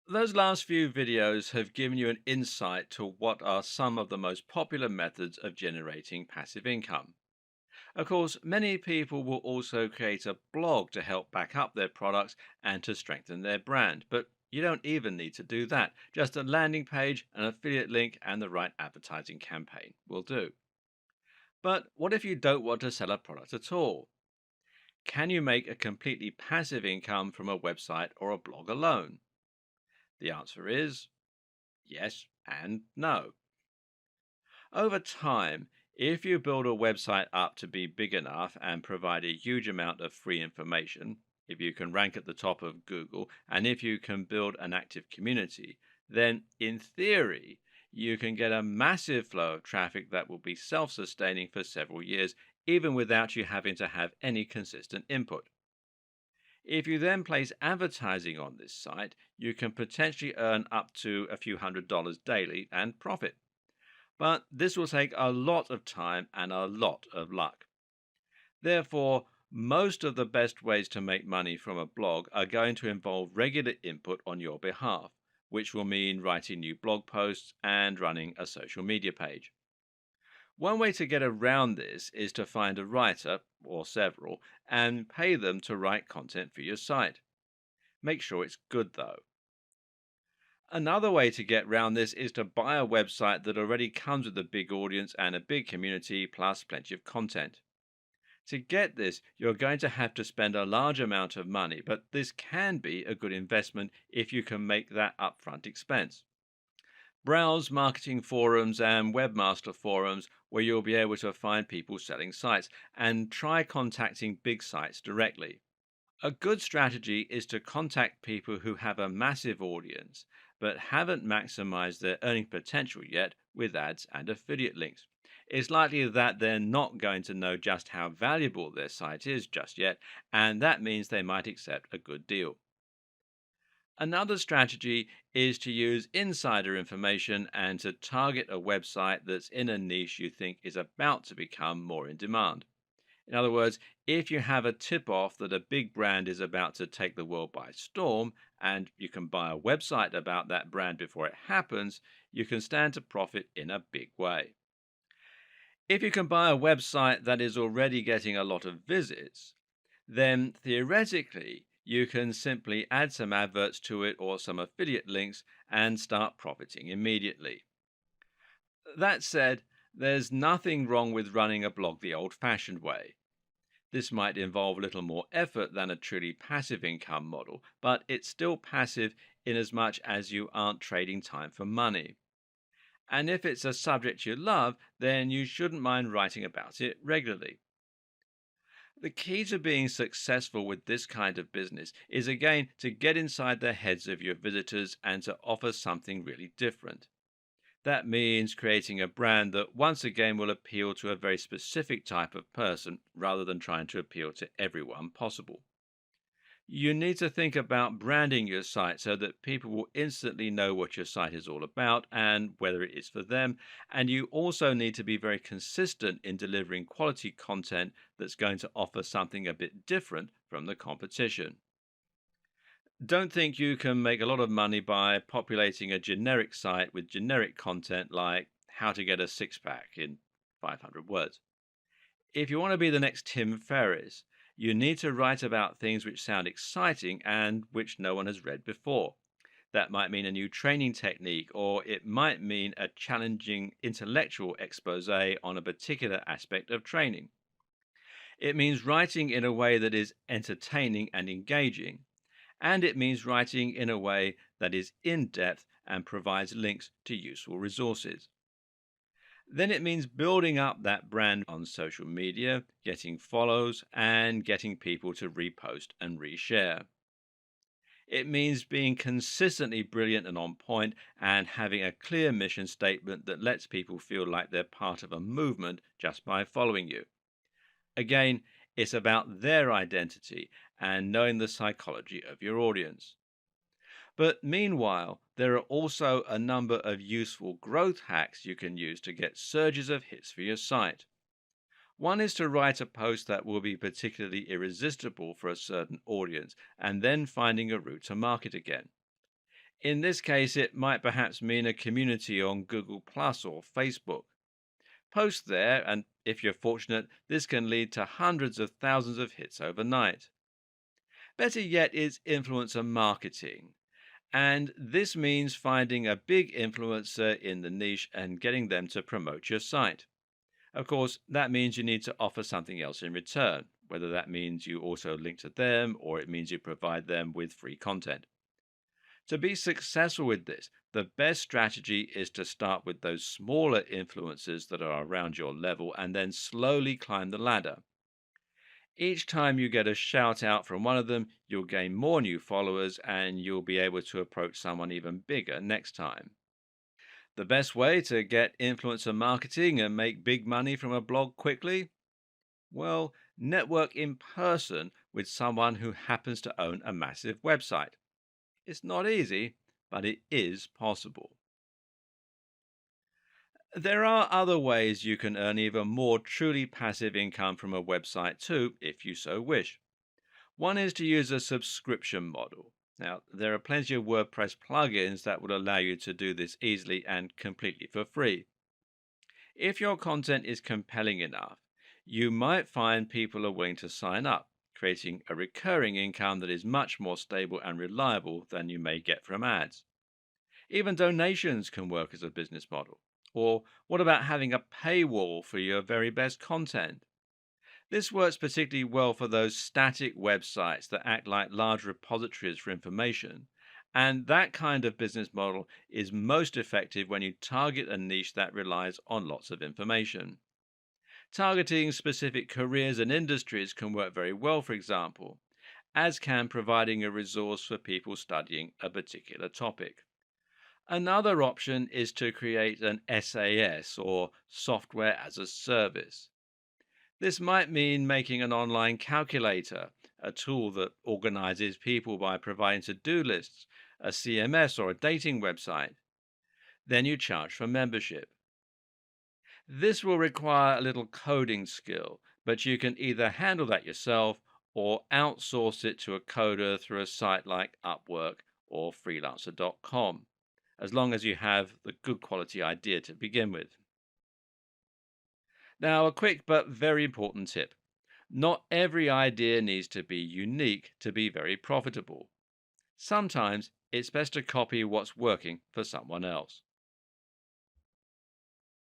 Those last few videos have given you an insight to what are some of the most popular methods of generating passive income. Of course, many people will also create a blog to help back up their products and to strengthen their brand, but you don't even need to do that. Just a landing page, an affiliate link, and the right advertising campaign will do. But what if you don't want to sell a product at all? Can you make a completely passive income from a website or a blog alone? The answer is yes and no. Over time, if you build a website up to be big enough and provide a huge amount of free information, if you can rank at the top of Google, and if you can build an active community, then in theory, you can get a massive flow of traffic that will be self sustaining for several years, even without you having to have any consistent input. If you then place advertising on this site, you can potentially earn up to a few $100s daily and profit. But this will take a lot of time and a lot of luck. Therefore, most of the best ways to make money from a blog are going to involve regular input on your behalf, which will mean writing new blog posts and running a social media page. One way to get around this is to find a writer, or several, and pay them to write content for your site. Make sure it's good though. Another way to get round this is to buy a website that already comes with a big audience and a big community, plus plenty of content. To get this, you're going to have to spend a large amount of money, but this can be a good investment if you can make that upfront expense. Browse marketing forums and webmaster forums where you'll be able to find people selling sites and try contacting big sites directly. A good strategy is to contact people who have a massive audience but haven't maximized their earning potential yet with ads and affiliate links. It's likely that they're not going to know just how valuable their site is just yet, and that means they might accept a good deal. Another strategy is to use insider information and to target a website that's in a niche you think is about to become more in demand. In other words, if you have a tip off that a big brand is about to take the world by storm, and you can buy a website about that brand before it happens, you can stand to profit in a big way. If you can buy a website that is already getting a lot of visits, then theoretically you can simply add some adverts to it or some affiliate links and start profiting immediately. That said, there's nothing wrong with running a blog the old fashioned way. This might involve a little more effort than a truly passive income model, but it's still passive in as much as you aren't trading time for money. And if it's a subject you love, then you shouldn't mind writing about it regularly. The key to being successful with this kind of business is again to get inside the heads of your visitors and to offer something really different. That means creating a brand that once again will appeal to a very specific type of person rather than trying to appeal to everyone possible. You need to think about branding your site so that people will instantly know what your site is all about and whether it is for them. And you also need to be very consistent in delivering quality content that's going to offer something a bit different from the competition. Don't think you can make a lot of money by populating a generic site with generic content like how to get a six pack in 500 words. If you want to be the next Tim Ferriss, you need to write about things which sound exciting and which no one has read before. That might mean a new training technique, or it might mean a challenging intellectual expose on a particular aspect of training. It means writing in a way that is entertaining and engaging, and it means writing in a way that is in depth and provides links to useful resources. Then it means building up that brand on social media, getting follows, and getting people to repost and reshare. It means being consistently brilliant and on point and having a clear mission statement that lets people feel like they're part of a movement just by following you. Again, it's about their identity and knowing the psychology of your audience. But meanwhile, there are also a number of useful growth hacks you can use to get surges of hits for your site. One is to write a post that will be particularly irresistible for a certain audience and then finding a route to market again. In this case, it might perhaps mean a community on Google Plus or Facebook. Post there, and if you're fortunate, this can lead to hundreds of thousands of hits overnight. Better yet is influencer marketing. And this means finding a big influencer in the niche and getting them to promote your site. Of course, that means you need to offer something else in return, whether that means you also link to them or it means you provide them with free content. To be successful with this, the best strategy is to start with those smaller influencers that are around your level and then slowly climb the ladder. Each time you get a shout out from one of them, you'll gain more new followers and you'll be able to approach someone even bigger next time. The best way to get influencer marketing and make big money from a blog quickly? Well, network in person with someone who happens to own a massive website. It's not easy, but it is possible. There are other ways you can earn even more truly passive income from a website too, if you so wish. One is to use a subscription model. Now, there are plenty of WordPress plugins that will allow you to do this easily and completely for free. If your content is compelling enough, you might find people are willing to sign up, creating a recurring income that is much more stable and reliable than you may get from ads. Even donations can work as a business model. Or what about having a paywall for your very best content? This works particularly well for those static websites that act like large repositories for information. And that kind of business model is most effective when you target a niche that relies on lots of information. Targeting specific careers and industries can work very well, for example, as can providing a resource for people studying a particular topic. Another option is to create an SAS or software as a service. This might mean making an online calculator, a tool that organizes people by providing to do lists, a CMS, or a dating website. Then you charge for membership. This will require a little coding skill, but you can either handle that yourself or outsource it to a coder through a site like Upwork or freelancer.com, as long as you have the good quality idea to begin with. Now, a quick but very important tip. Not every idea needs to be unique to be very profitable. Sometimes it's best to copy what's working for someone else.